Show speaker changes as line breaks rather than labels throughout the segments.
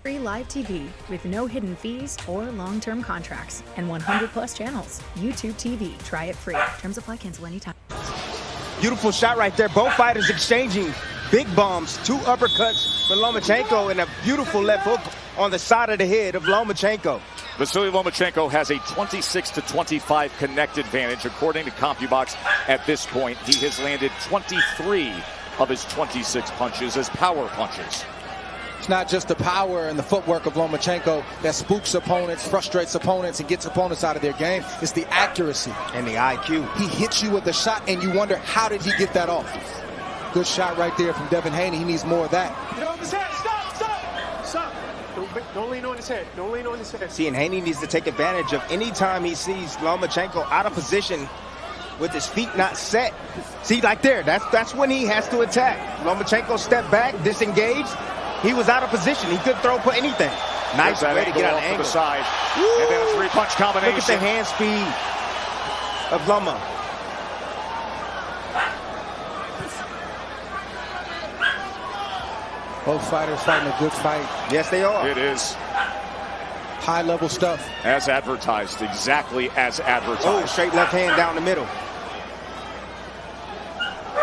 free live TV with no hidden fees or long-term contracts and 100+ channels. YouTube TV. Try it free. Terms apply. Cancel anytime.
Beautiful shot right there. Both fighters exchanging big bombs. 2 uppercuts for Lomachenko and a beautiful left hook on the side of the head of Lomachenko.
Vasiliy Lomachenko has a 26-25 connect advantage. According to CompuBox, at this point, he has landed 23 of his 26 punches as power punches.
It's not just the power and the footwork of Lomachenko that spooks opponents, frustrates opponents, and gets opponents out of their game. It's the accuracy.
And the IQ.
He hits you with the shot, and you wonder, how did he get that off? Good shot right there from Devin Haney. He needs more of that.
Get on his head. Stop. Don't lean on his head. Don't lean on his head.
See, and Haney needs to take advantage of any time he sees Lomachenko out of position with his feet not set. See, like there, that's when he has to attack. Lomachenko stepped back, disengaged. He was out of position. He couldn't throw for anything. Nice way to get out of the angle.
The side. And then a 3-punch combination.
Look at the hand speed of Loma.
Both fighters fighting a good fight.
Yes, they are.
It is.
High-level stuff.
As advertised. Exactly as advertised.
Oh, straight left hand down the middle.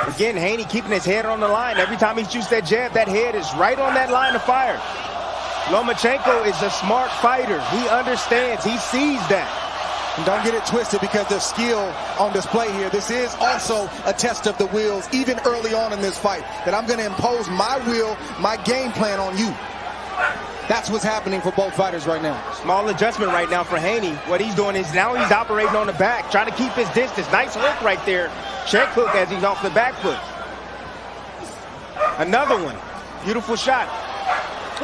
Again, Haney keeping his head on the line. Every time he shoots that jab, that head is right on that line of fire. Lomachenko is a smart fighter. He understands. He sees that.
And don't get it twisted, because there's skill on display here. This is also a test of the wills, even early on in this fight, that I'm going to impose my will, my game plan on you. That's what's happening for both fighters right now.
Small adjustment right now for Haney. What he's doing is now he's operating on the back, trying to keep his distance. Nice hook right there. Check hook as he's off the back foot. Another one. Beautiful shot.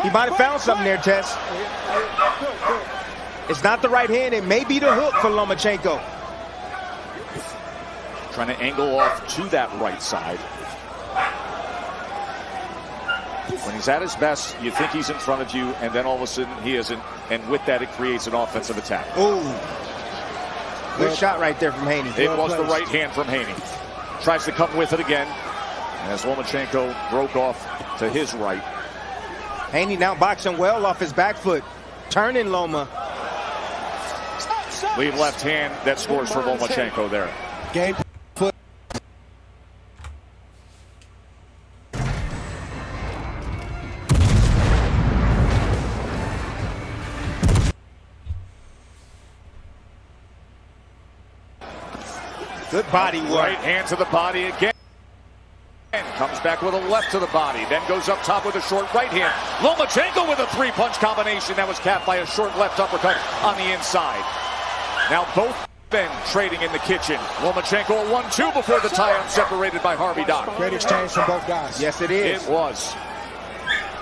He might have found something there, Tess. It's not the right hand. It may be the hook for Lomachenko.
Trying to angle off to that right side. When he's at his best, you think he's in front of you, and then all of a sudden he isn't. And with that, it creates an offensive attack.
Ooh. Good shot right there from Haney.
It was the right hand from Haney. Tries to come with it again, as Lomachenko broke off to his right.
Haney now boxing well off his back foot. Turning Loma.
Lead left hand that scores for Lomachenko there.
Game foot.
Good body work.
Right hand to the body again. Comes back with a left to the body. Then goes up top with a short right hand. Lomachenko with a 3-punch combination. That was capped by a short left uppercut on the inside. Now both men trading in the kitchen. Lomachenko a 1-2 before the tie-up, separated by Harvey Dock.
Great exchange from both guys.
Yes, it is.
It was.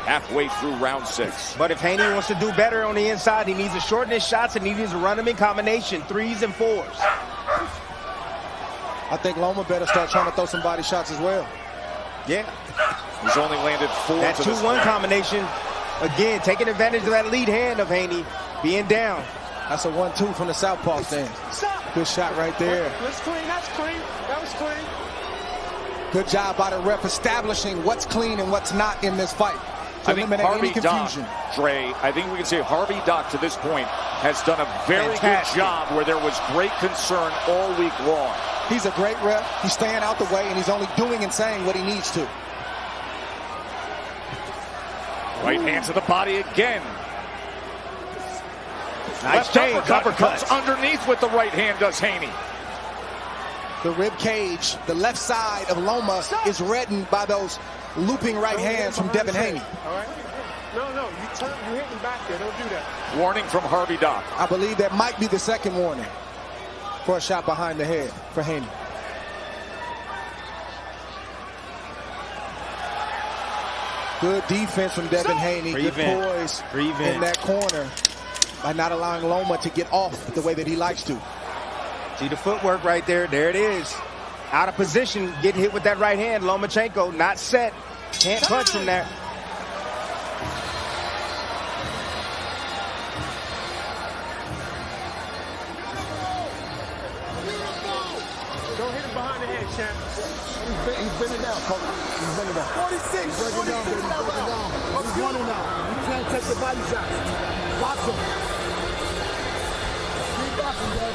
Halfway through round 6.
But if Haney wants to do better on the inside, he needs to shorten his shots and he needs to run them in combination, 3s and 4s.
I think Loma better start trying to throw some body shots as well.
Yeah.
He's only landed 4
That
to this
2-1 combination, again, taking advantage of that lead hand of Haney being down.
That's a 1-2 from the southpaw stand. Good shot right there.
That's clean. That was clean.
Good job by the ref establishing what's clean and what's not in this fight. To
I think
eliminate
Harvey
any confusion.
Dock, Dre, I think we can say Harvey Dock to this point has done a very
Fantastic.
good job where there was great concern all week long.
He's a great ref. He's staying out the way, and he's only doing and saying what he needs to.
Right hand to the body again.
Nice
Left
change,
uppercut comes
uppercuts.
underneath with the right hand, does Haney.
The rib cage, the left side of Loma is reddened by those looping right hands from Devin Haney.
All right? No, you hit me back there. Don't do that.
Warning from Harvey Dock.
I believe that might be the second warning for a shot behind the head for Haney. Good defense from Devin Haney. Good poise in that corner by not allowing Loma to get off the way that he likes to.
See the footwork right there. There it is. Out of position, getting hit with that right hand. Lomachenko not set. Can't punch from there.
Don't hit him behind the head, champ.
He's bending down, coach. He's bending down. 46. Break it down, baby. Break it down. He's running now. You can't take the body shots. Box him. Keep boxing, bro.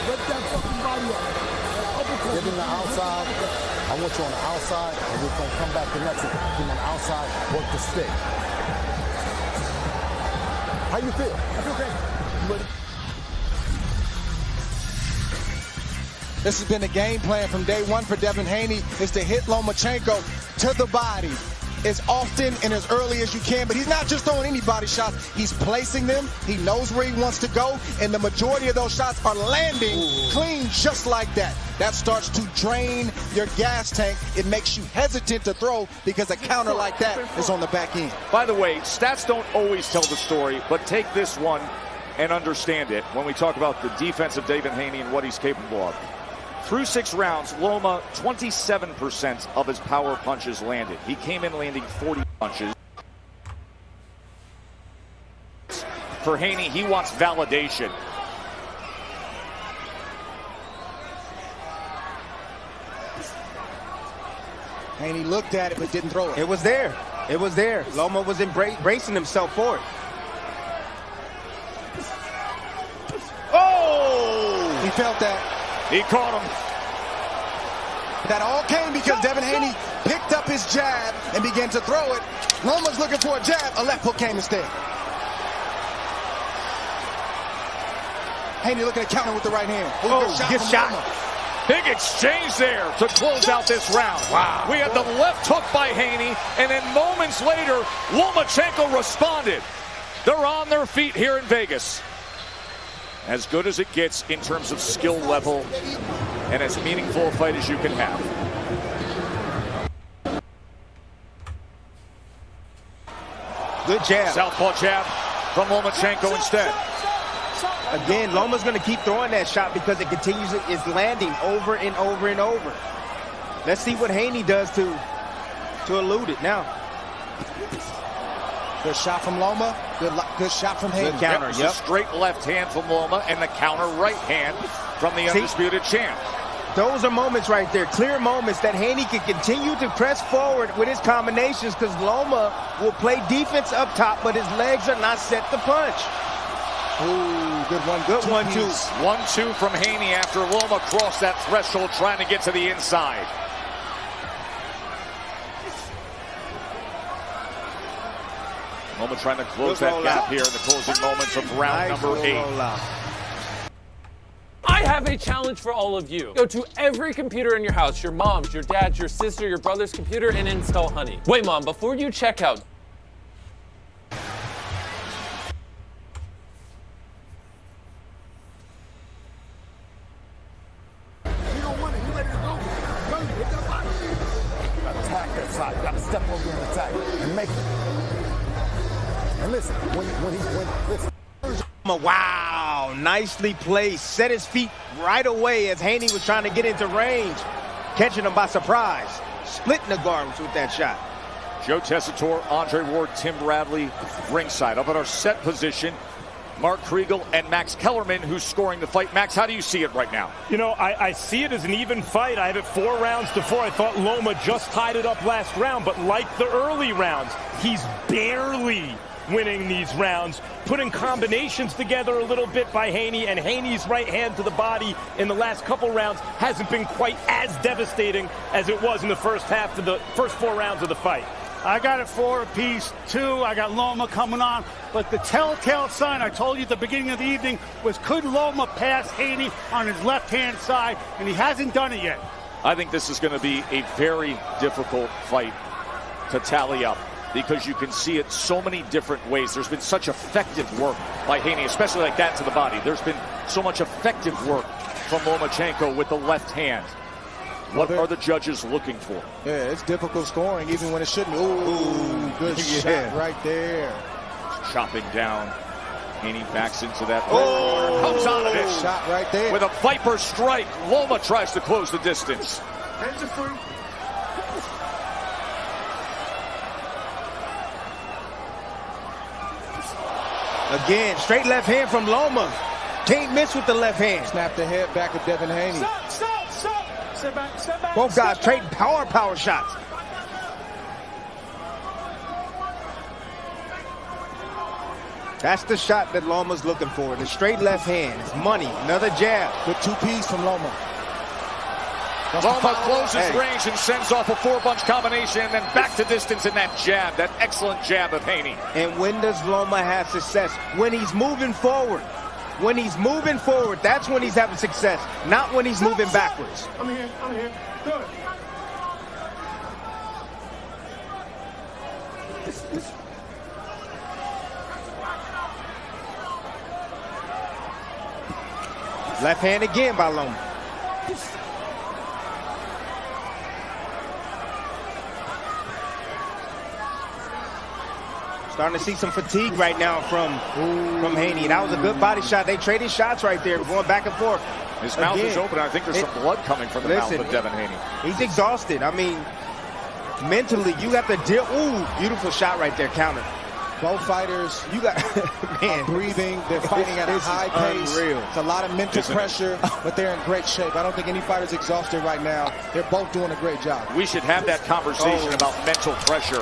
Break that fucking body up.
Get him the outside. I want you on the outside, and we're going to come back to next. Get him on the outside, work the stick. How you feel?
I feel great. You ready?
This has been the game plan from day one for Devin Haney, is to hit Lomachenko to the body as often and as early as you can. But he's not just throwing any body shots. He's placing them. He knows where he wants to go. And the majority of those shots are landing clean just like that. That starts to drain your gas tank. It makes you hesitant to throw because a counter like that is on the back end.
By the way, stats don't always tell the story, but take this one and understand it when we talk about the defense of Devin Haney and what he's capable of. Through 6 rounds, Loma, 27% of his power punches landed. He came in landing 40 punches. For Haney, he wants validation.
Haney looked at it but didn't throw it.
It was there. It was there. Loma was bracing himself for it. Oh!
He felt that.
He caught him.
That all came because Devin Haney picked up his jab and began to throw it. Loma's looking for a jab. A left hook came instead. Haney looking to counter with the right hand.
Good shot.
Big exchange there to close out this round. Wow. We had the left hook by Haney, and then moments later, Lomachenko responded. They're on their feet here in Vegas. As good as it gets in terms of skill level and as meaningful a fight as you can have.
Good jab.
Southpaw jab from Lomachenko instead.
Again, Loma's going to keep throwing that shot because it continues, it's landing over and over and over. Let's see what Haney does to elude it now.
Good shot from Loma. Good shot from Haney.
Good counter.
Yep. Straight left hand from Loma and the counter right hand from the undisputed champ.
Those are moments right there, clear moments that Haney can continue to press forward with his combinations because Loma will play defense up top, but his legs are not set to punch.
Ooh, good one.
Good 1-2.
1-2 from Haney after Loma crossed that threshold trying to get to the inside. Loma trying to close that gap here in the closing moments of round number 8.
I have a challenge for all of you. Go to every computer in your house, your mom's, your dad's, your sister, your brother's computer, and install Honey. Wait, Mom, before you check out,
Attack that side. You got to step over and attack and make it. And listen, listen.
Wow, nicely placed. Set his feet right away as Haney was trying to get into range. Catching him by surprise. Splitting the guards with that shot.
Joe Tessitore, Andre Ward, Tim Bradley, ringside. Up at our set position, Mark Kriegel and Max Kellerman, who's scoring the fight. Max, how do you see it right now?
You know, I see it as an even fight. I have it 4 rounds to 4. I thought Loma just tied it up last round, but like the early rounds, he's barely winning these rounds, putting combinations together a little bit by Haney, and Haney's right hand to the body in the last couple rounds hasn't been quite as devastating as it was in the first half of the first 4 rounds of the fight.
I got it 4 apiece, 2. I got Loma coming on. But the telltale sign I told you at the beginning of the evening was, could Loma pass Haney on his left-hand side? And he hasn't done it yet.
I think this is going to be a very difficult fight to tally up because you can see it so many different ways. There's been such effective work by Haney, especially like that to the body. There's been so much effective work from Lomachenko with the left hand. What are the judges looking for?
Yeah, it's difficult scoring even when it shouldn't. Ooh, good shot right there.
Chopping down. Haney backs into that. Oh, comes out of it.
Shot right there.
With a Viper strike, Loma tries to close the distance.
Hands are free.
Again, straight left hand from Loma. Can't miss with the left hand.
Snap the head back of Devin Haney.
Stop. Step back.
Both guys trading power shots. That's the shot that Loma's looking for. The straight left hand. It's money. Another jab.
Good two-piece from Loma.
Loma closes range and sends off a 4-punch combination, and then back to distance in that jab, that excellent jab of Haney.
And when does Loma have success? When he's moving forward. When he's moving forward, that's when he's having success, not when he's moving backwards.
I'm here. Good.
Left hand again by Loma. Starting to see some fatigue right now from Haney. That was a good body shot. They traded shots right there, going back and forth.
His mouth is open. I think there's some blood coming from the mouth of Devin Haney.
He's exhausted. I mean, mentally, you have to deal. Ooh, beautiful shot right there, counter.
Both fighters,
You got, man,
breathing. They're fighting at a high pace.
Unreal.
It's a lot of mental pressure, but they're in great shape. I don't think any fighter's exhausted right now. They're both doing a great job.
We should have that conversation about mental pressure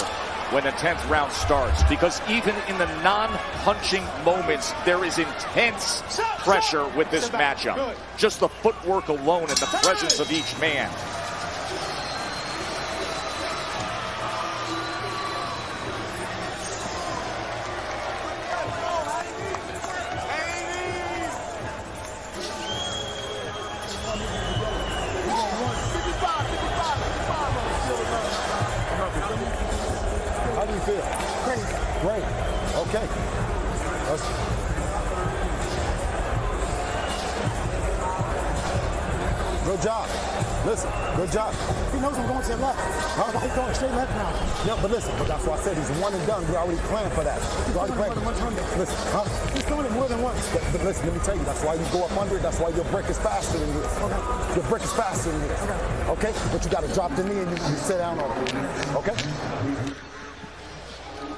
when the 10th round starts, because even in the non-punching moments, there is intense pressure with this matchup. Just the footwork alone and the presence of each man.
How do you feel? Great. Okay. Good job. Listen, good job.
He knows I'm going to the left.
Huh?
He's going straight left now.
Yeah, but listen, but that's why I said he's one and done. We already planned for that. We already planned. Listen, huh?
He's doing it more than once.
But listen, let me tell you, that's why you go up under it. That's why your break is faster than this.
Okay.
Your break is faster than this. Okay? But you got to drop the knee and you sit down on it. Okay?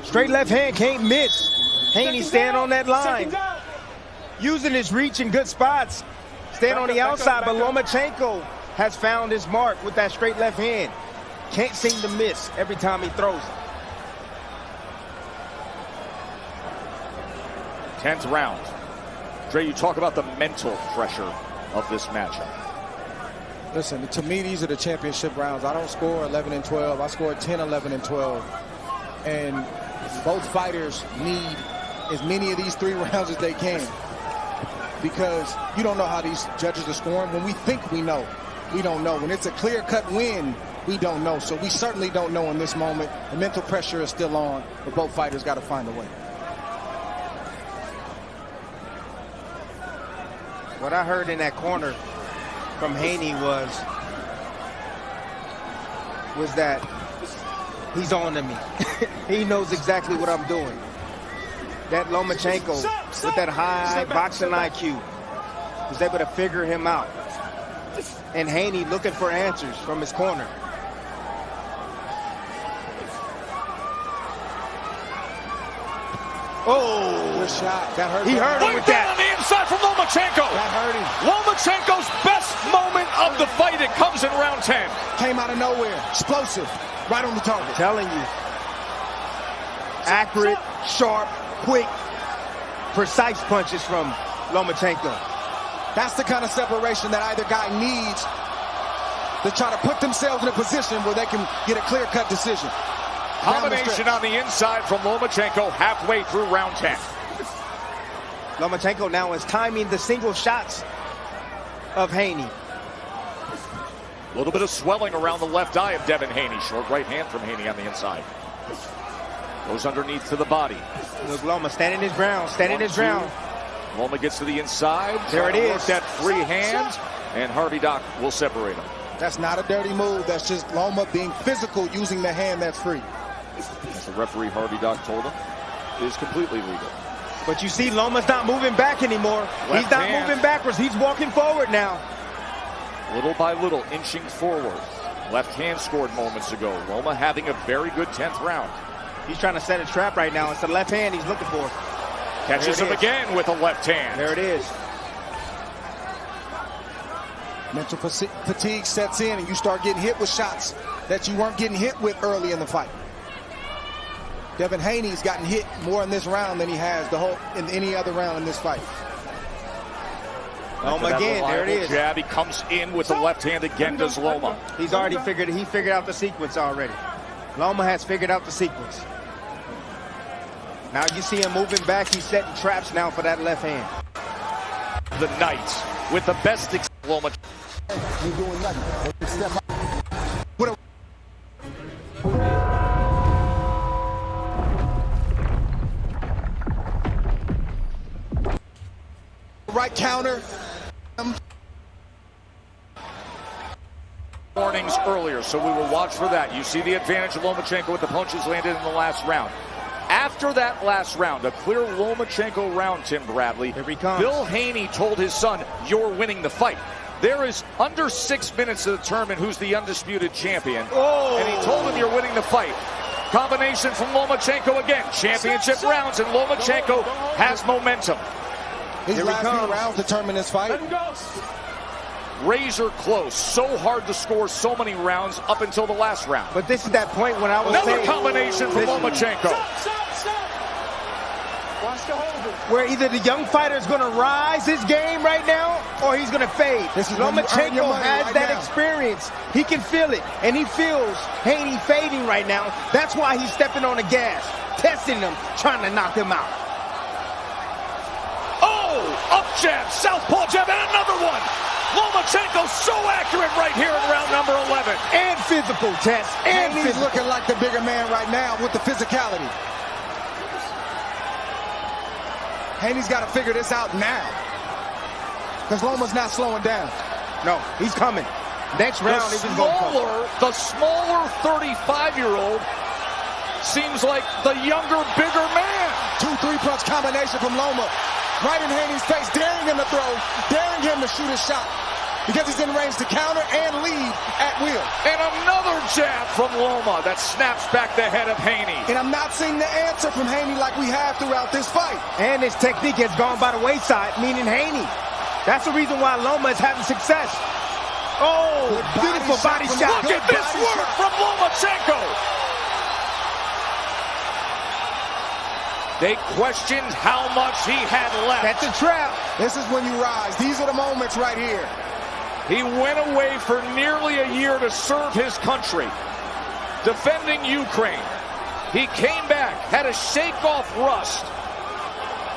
Straight left hand can't miss. Haney stand on that line. Using his reach in good spots. Stand on the outside, but Lomachenko has found his mark with that straight left hand. Can't seem to miss every time he throws it.
10th round. Dre, you talk about the mental pressure of this matchup.
Listen, to me, these are the championship rounds. I don't score 11 and 12. I score 10, 11 and 12. And both fighters need as many of these 3 rounds as they can, because you don't know how these judges are scoring. When we think we know, we don't know. When it's a clear-cut win, we don't know. So we certainly don't know in this moment. The mental pressure is still on, but both fighters got to find a way.
What I heard in that corner from Haney was that he's on to me. He knows exactly what I'm doing. That Lomachenko, with that high boxing IQ, was able to figure him out. And Haney looking for answers from his corner. Oh,
good shot. That hurt.
He hurt him with that.
On the inside from Lomachenko.
That hurt him.
Lomachenko's best moment of the fight. It comes in round 10.
Came out of nowhere. Explosive. Right on the target.
Telling you. Accurate, sharp, quick, precise punches from Lomachenko.
That's the kind of separation that either guy needs to try to put themselves in a position where they can get a clear-cut decision.
Combination on the inside from Lomachenko halfway through round 10.
Lomachenko now is timing the single shots of Haney.
A little bit of swelling around the left eye of Devin Haney. Short right hand from Haney on the inside. Goes underneath to the body.
Look, Loma standing his ground, standing his ground.
Loma gets to the inside.
There it is.
Work that free hand, and Harvey Dock will separate him.
That's not a dirty move. That's just Loma being physical, using the hand that's free.
As the referee Harvey Dock told him, is completely legal.
But you see, Loma's not moving back anymore. He's not moving backwards. He's walking forward now.
Little by little, inching forward. Left hand scored moments ago. Loma having a very good 10th round.
He's trying to set a trap right now. It's the left hand he's looking for.
Catches him again with a left hand.
There it is.
Mental fatigue sets in, and you start getting hit with shots that you weren't getting hit with early in the fight. Devin Haney's gotten hit more in this round than he has in any other round in this fight.
Loma again, there it is.
Jab. He comes in with the left hand again, does Loma.
He's already figured out the sequence already. Loma has figured out the sequence. Now you see him moving back. He's setting traps now for that left hand.
The Knights with the best Loma.
You're doing nothing. Step up.
Right counter.
Warnings earlier, so we will watch for that. You see the advantage of Lomachenko with the punches landed in the last round. After that last round, a clear Lomachenko round, Tim Bradley.
Here he comes.
Bill Haney told his son, "You're winning the fight." There is under 6 minutes to determine who's the undisputed champion.
Oh.
And he told him, "You're winning the fight." Combination from Lomachenko again. Championship rounds, and Lomachenko has momentum.
His last few rounds determine this fight.
Razor close. So hard to score so many rounds up until the last round.
But this is that point when I was
Another
saying,
combination from Lomachenko.
Where either the young fighter is going to rise his game right now or he's going to fade. Lomachenko has that experience. He can feel it, and he feels Haney fading right now. That's why he's stepping on the gas, testing him, trying to knock him out.
Oh, up jab, southpaw jab, and another one. Lomachenko so accurate right here in round number 11.
And physical, Tess. And
he's looking like the bigger man right now with the physicality. Haney's got to figure this out now, because Loma's not slowing down.
No, he's coming. Next round,
the smaller 35-year-old seems like the younger, bigger man.
2-3 punch combination from Loma. Right in Haney's face, daring him to throw, daring him to shoot a shot, because he's in range to counter and lead at will.
And another jab from Loma that snaps back the head of Haney.
And I'm not seeing the answer from Haney like we have throughout this fight.
And his technique has gone by the wayside, meaning Haney. That's the reason why Loma is having success. Oh, beautiful body shot.
Look at this work from Lomachenko. They questioned how much he had left.
That's a trap.
This is when you rise. These are the moments right here.
He went away for nearly a year to serve his country, defending Ukraine. He came back, had a shake-off rust,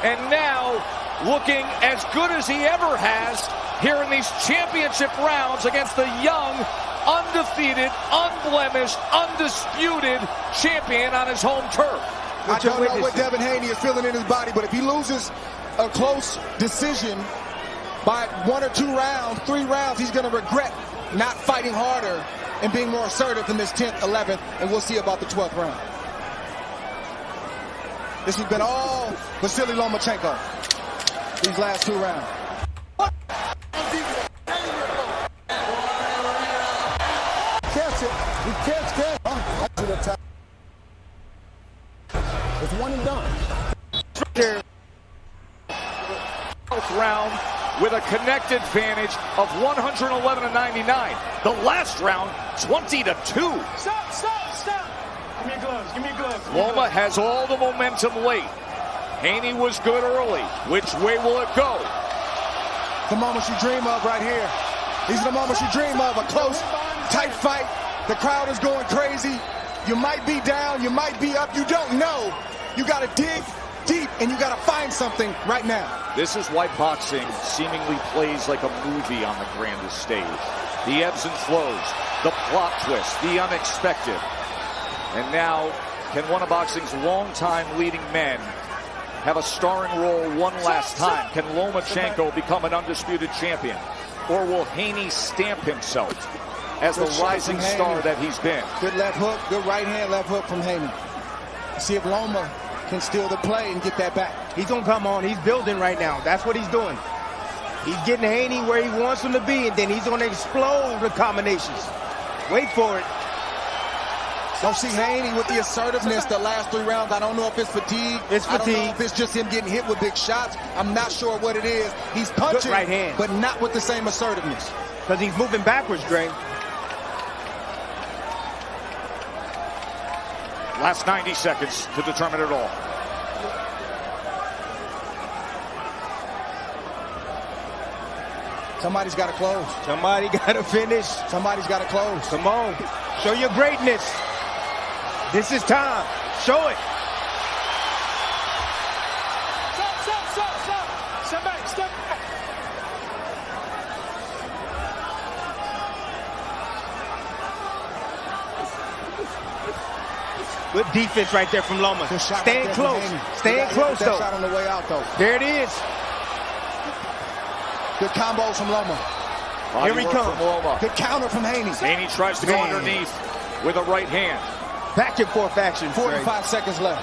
and now looking as good as he ever has here in these championship rounds against the young, undefeated, unblemished, undisputed champion on his home turf.
I don't know what Devin Haney is feeling in his body, but if he loses a close decision by 1 or 2 rounds, 3 rounds, he's going to regret not fighting harder and being more assertive in this 10th, 11th, and we'll see about the 12th round. This has been all Vasiliy Lomachenko these last 2 rounds.
Catch it. He catch. It's one and done.
12th round with a connected advantage of 111-99. The last round, 20-2.
Stop. Give me gloves.
Loma has all the momentum late. Haney was good early. Which way will it go?
The moments you dream of right here. These are the moments you dream of. A close, tight fight. The crowd is going crazy. You might be down, you might be up, you don't know. You got to dig deep, and you got to find something right now.
This is why boxing seemingly plays like a movie on the grandest stage. The ebbs and flows, the plot twist, the unexpected. And now, can one of boxing's longtime leading men have a starring role one last time? Can Lomachenko become an undisputed champion? Or will Haney stamp himself as the rising star that he's been?
Good left hook, good right hand left hook from Haney. See if Loma can steal the play and get that back.
He's going to come on. He's building right now. That's what he's doing. He's getting Haney where he wants him to be, and then he's going to explode the combinations. Wait for it.
Don't see Haney with the assertiveness the last 3 rounds. I don't know if it's fatigue.
It's fatigue.
I don't know if it's just him getting hit with big shots. I'm not sure what it is. He's punching,
good right hand,
but not with the same assertiveness.
Because he's moving backwards, Dre.
Last 90 seconds to determine it all.
Somebody's got to close.
Somebody got to finish.
Somebody's got to close.
Come on. Show your greatness. This is time. Show it.
Step back, step back.
Good defense right there from Loma. Staying
right
close. Staying close, though.
Shot on the way out, though.
There it is.
Good combos from Loma.
Body
Here he
work
comes.
from Loma.
Good counter from Haney.
Haney tries to go underneath with a right hand.
Back and forth action.
45 seconds left.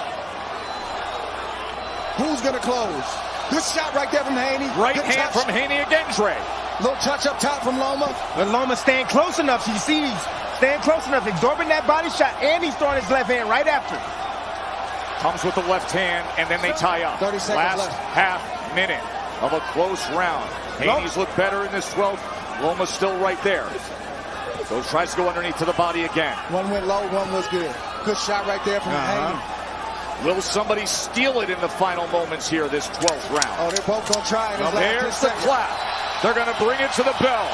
Who's going to close? Good shot right there from Haney.
Right
Good
hand
touch.
from Haney again, Dre.
Little touch up top from Loma.
But Loma staying close enough. You see he's staying close enough, absorbing that body shot, and he's throwing his left hand right after.
Comes with the left hand, and then they tie up.
30 seconds
Last
left.
half minute of a close round. Haney's looked better in this 12th. Loma's still right there. So tries to go underneath to the body again.
One went low, one was good. Good shot right there from Haney.
Will somebody steal it in the final moments here, this 12th round?
Oh, they're both going to try it.
There's the clap. They're going to bring it to the bell.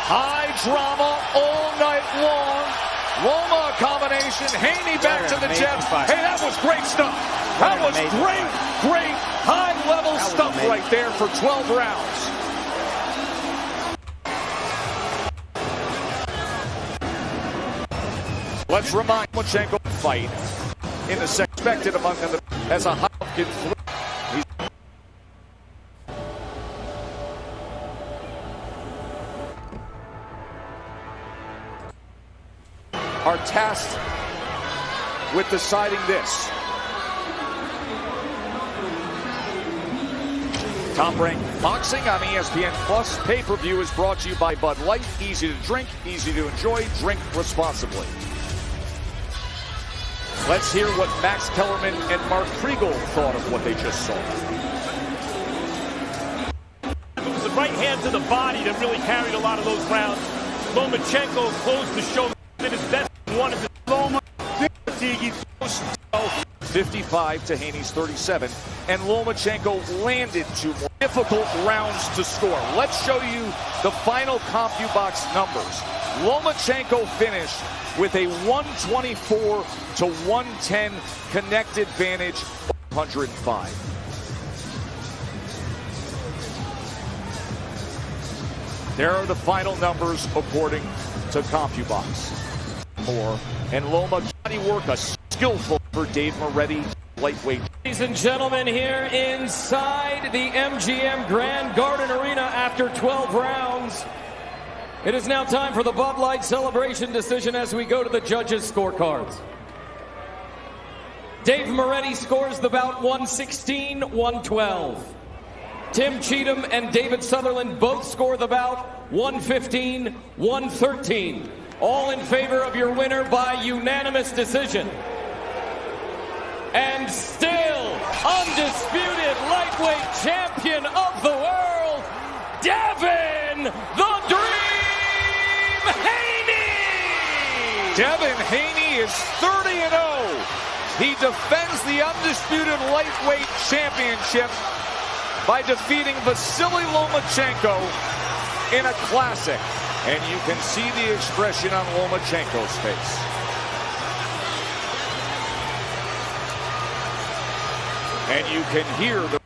High drama all night long. Loma combination. Haney back to the jet. Hey, that was great stuff. That was great high-level stuff right there for 12 rounds. Let's remind Lomachenko fight in the expected among them as a Hopkins. Are tasked with deciding this. Top-ranked boxing on ESPN Plus. Pay-per-view is brought to you by Bud Light. Easy to drink, easy to enjoy. Drink responsibly. Let's hear what Max Kellerman and Mark Kriegel thought of what they just saw.
It was the right hand to the body that really carried a lot of those rounds. Lomachenko closed the show in his best one of the Loma.
55 to Haney's 37, and Lomachenko landed two more difficult rounds to score. Let's show you the final CompuBox numbers. Lomachenko finished with a 124 to 110 connect advantage, 105. There are the final numbers according to CompuBox. And Loma body work, a skillful for Dave Moretti, lightweight.
Ladies and gentlemen, here inside the MGM Grand Garden Arena after 12 rounds, it is now time for the Bud Light celebration decision as we go to the judges' scorecards. Dave Moretti scores the bout 116-112. Tim Cheatham and David Sutherland both score the bout 115-113. All in favor of your winner by unanimous decision. And still undisputed lightweight champion of the world, Devin the Dream Haney!
Devin Haney is 30-0. He defends the undisputed lightweight championship by defeating Vasiliy Lomachenko in a classic. And you can see the expression on Lomachenko's face. And you can hear the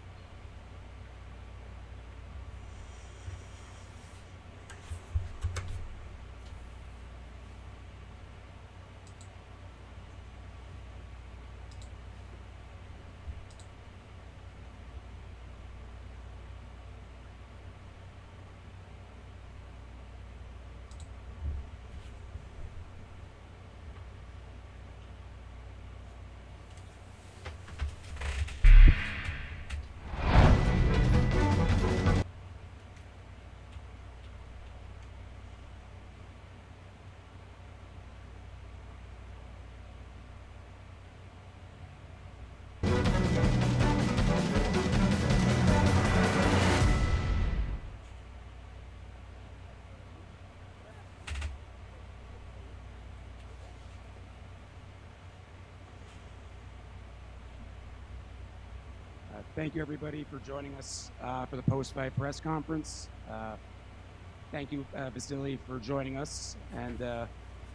Thank you, everybody, for joining us for the post-fight press conference. Thank you, Vasiliy, for joining us. And I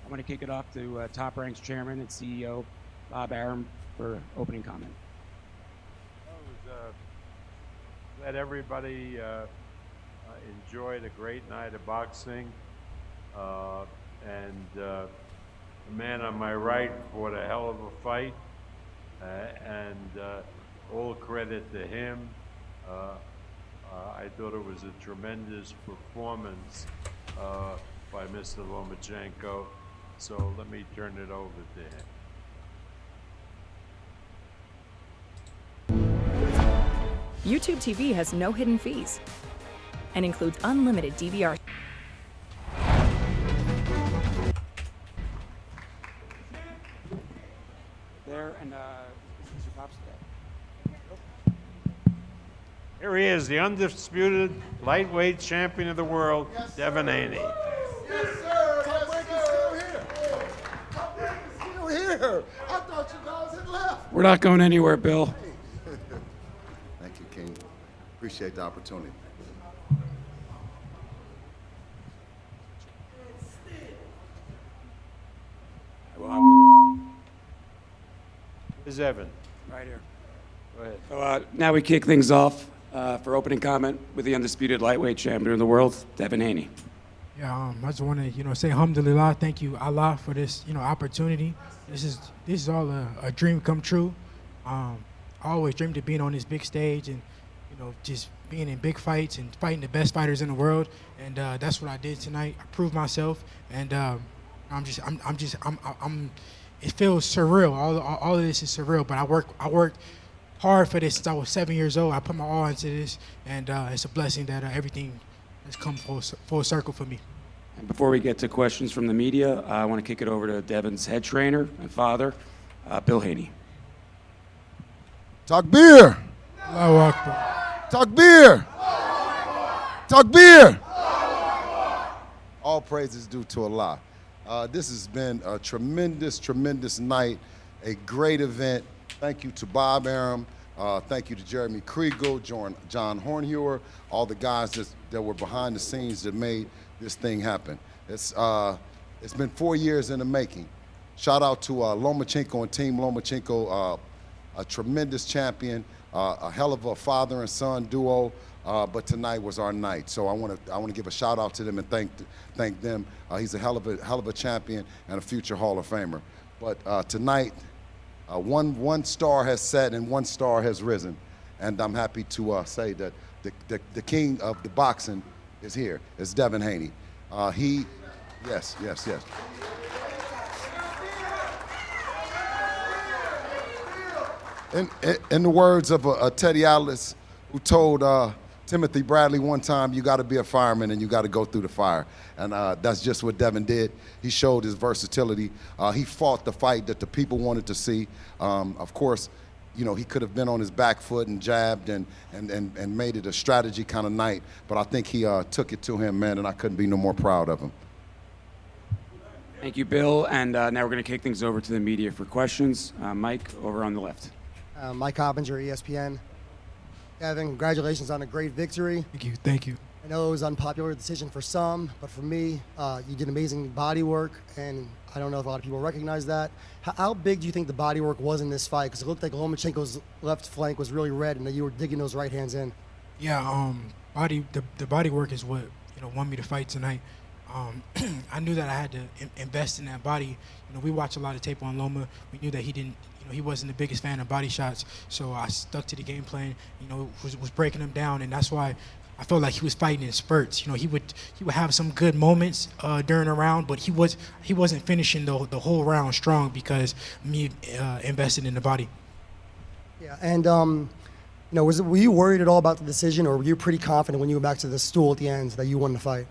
want to kick it off to Top Rank's chairman and CEO, Bob Arum, for opening comment.
Let everybody enjoyed a great night of boxing. The man on my right fought a hell of a fight. All credit to him. I thought it was a tremendous performance by Mr. Lomachenko. So let me turn it over to him.
YouTube TV has no hidden fees and includes unlimited DVR.
There, and Mr. Pops.
Here he is, the undisputed lightweight champion of the world, Devin Haney.
Yes, sir. Top Rank is still here. Top Rank is still here. I thought you guys had left.
We're not going anywhere, Bill.
Thank you, King. Appreciate the opportunity.
Where's Evan?
Right here.
Go ahead.
So now we kick things off for opening comment with the undisputed lightweight champion of the world, Devin Haney.
Yeah, I just want to, say alhamdulillah, thank you Allah for this, opportunity. This is all a dream come true. I always dreamed of being on this big stage and, just being in big fights and fighting the best fighters in the world. And that's what I did tonight. I proved myself, and it feels surreal. All of this is surreal, but I worked hard for this since I was 7 years old. I put my all into this, and it's a blessing that everything has come full circle for me.
And before we get to questions from the media, I want to kick it over to Devin's head trainer and father, Bill Haney.
Takbir!
Allahu Akbar.
Takbir! Takbir! All praises due to Allah. This has been a tremendous, tremendous night, a great event. Thank you to Bob Arum. Thank you to Jeremy Kriegel, John Hornhuer, all the guys that were behind the scenes that made this thing happen. It's been 4 years in the making. Shout out to Lomachenko and Team Lomachenko, a tremendous champion, a hell of a father and son duo. But tonight was our night, so I want to give a shout out to them and thank them. He's a hell of a champion and a future Hall of Famer. But tonight, one star has set and one star has risen, and I'm happy to say that the king of the boxing is here. It's Devin Haney. Yes. In the words of Teddy Atlas, who told Timothy Bradley one time, you got to be a fireman and you got to go through the fire. And that's just what Devin did. He showed his versatility. He fought the fight that the people wanted to see. Of course, he could have been on his back foot and jabbed and made it a strategy kind of night. But I think he took it to him, man, and I couldn't be no more proud of him.
Thank you, Bill. And now we're going to kick things over to the media for questions. Mike, over on the left.
Mike Hoppinger, ESPN. Devin, congratulations on a great victory.
Thank you.
I know it was an unpopular decision for some, but for me, you did amazing body work, and I don't know if a lot of people recognize that. How big do you think the body work was in this fight? Because it looked like Lomachenko's left flank was really red, and that you were digging those right hands in.
Yeah, the body work is what won me the fight tonight. I knew that I had to invest in that body. We watched a lot of tape on Loma. We knew that he wasn't the biggest fan of body shots, so I stuck to the game plan. Was breaking him down, and that's why I felt like he was fighting in spurts. He would have some good moments during a round, but he wasn't finishing the whole round strong because me invested in the body.
Yeah, and were you worried at all about the decision, or were you pretty confident when you went back to the stool at the end that you won the fight?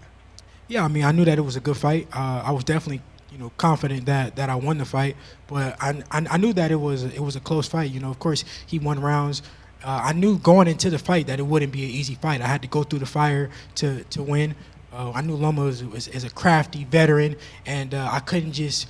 Yeah, I knew that it was a good fight. I was definitely confident that I won the fight, but I knew that it was a close fight. Of course, he won rounds. I knew going into the fight that it wouldn't be an easy fight. I had to go through the fire to win. I knew Loma is a crafty veteran, and I couldn't just,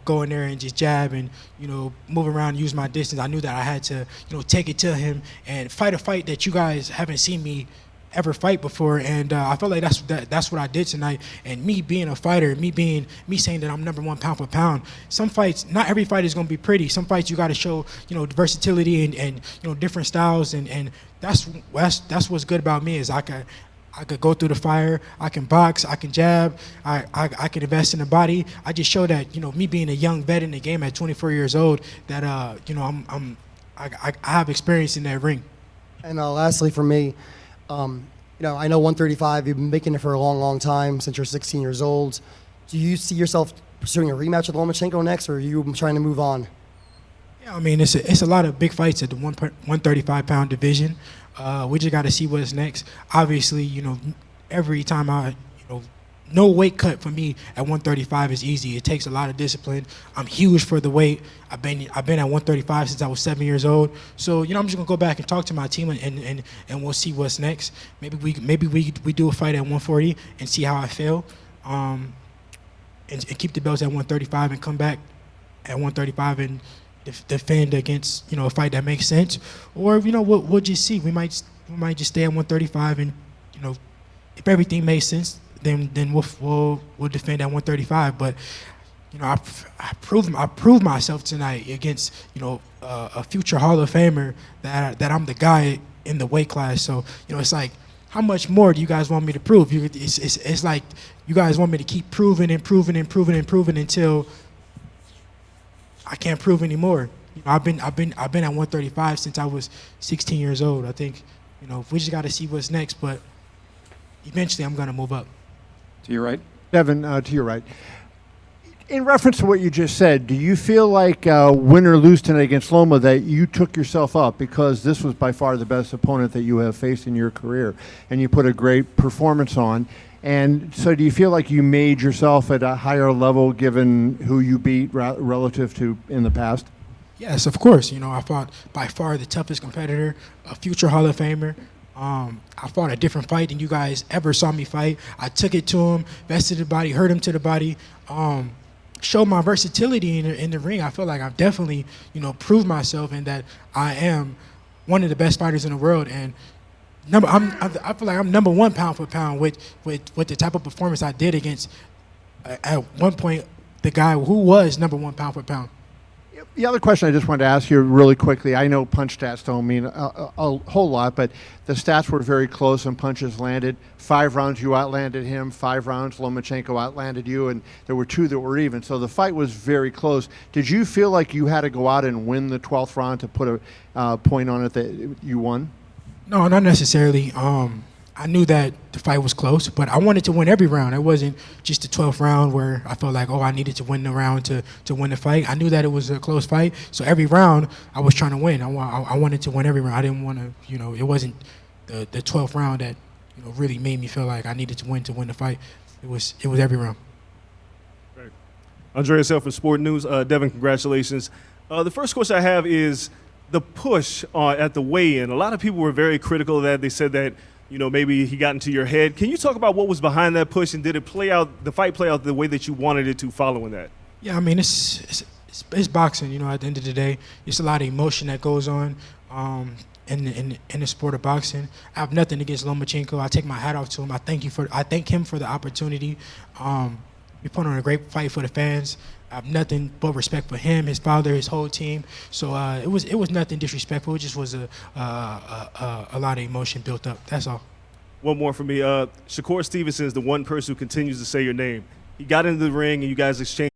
go in there and just jab and, move around and use my distance. I knew that I had to, take it to him and fight a fight that you guys haven't seen me ever fight before, and I felt like that's what I did tonight. And me being a fighter, me saying that I'm #1 pound for pound. Some fights, not every fight is gonna be pretty. Some fights you got to show versatility and different styles, and that's what's good about me is I could go through the fire, I can box, I can jab, I can invest in the body. I just show that me being a young vet in the game at 24 years old that I have experience in that ring.
And lastly for me. I know 135, you've been making it for a long, long time, since you're 16 years old. Do you see yourself pursuing a rematch with Lomachenko next, or are you trying to move on?
Yeah, I mean, it's a lot of big fights at the 135-pound division. We just got to see what's next. Obviously, every time no weight cut for me at 135 is easy. It takes a lot of discipline. I'm huge for the weight. I've been at 135 since I was 7 years old. So I'm just gonna go back and talk to my team and we'll see what's next. Maybe we do a fight at 140 and see how I feel, and keep the belts at 135 and come back at 135 and defend against a fight that makes sense. Or we'll just see. We might just stay at 135 and if everything makes sense, then we'll defend at 135. But I proved myself tonight against a future Hall of Famer that I'm the guy in the weight class. So it's like, how much more do you guys want me to prove? It's like you guys want me to keep proving until I can't prove anymore. I've been at 135 since I was 16 years old. I think we just got to see what's next. But eventually, I'm gonna move up.
To your right.
Devin, to your right. In reference to what you just said, do you feel like win or lose tonight against Loma that you took yourself up because this was by far the best opponent that you have faced in your career and you put a great performance on? And so do you feel like you made yourself at a higher level given who you beat relative to in the past?
Yes, of course. I fought by far the toughest competitor, a future Hall of Famer. I fought a different fight than you guys ever saw me fight. I took it to him, vested the body, hurt him to the body, showed my versatility in the ring. I feel like I've definitely, proved myself and that I am one of the best fighters in the world. And I feel like I'm #1 pound for pound with the type of performance I did against, at one point, the guy who was #1 pound for pound.
The other question I just wanted to ask you really quickly, I know punch stats don't mean a whole lot, but the stats were very close and punches landed. 5 rounds you outlanded him, 5 rounds Lomachenko outlanded you, and there were 2 that were even. So the fight was very close. Did you feel like you had to go out and win the 12th round to put a point on it that you won?
No, not necessarily. I knew that the fight was close, but I wanted to win every round. It wasn't just the 12th round where I felt like, I needed to win the round to win the fight. I knew that it was a close fight, so every round I was trying to win. I wanted to win every round. I didn't want to, it wasn't the 12th round that really made me feel like I needed to win the fight. It was every round.
Right. Andreas L. for Sport News. Devin, congratulations. The first question I have is the push at the weigh-in. A lot of people were very critical of that. They said that maybe he got into your head. Can you talk about what was behind that push, and did it the fight play out the way that you wanted it to following that?
Yeah, I mean, it's boxing, at the end of the day. It's a lot of emotion that goes on in the sport of boxing. I have nothing against Lomachenko. I take my hat off to him. I thank him for the opportunity. We put on a great fight for the fans. I have nothing but respect for him, his father, his whole team. So it was nothing disrespectful. It just was a lot of emotion built up. That's all.
One more for me. Shakur Stevenson is the one person who continues to say your name. He got into the ring and you guys exchanged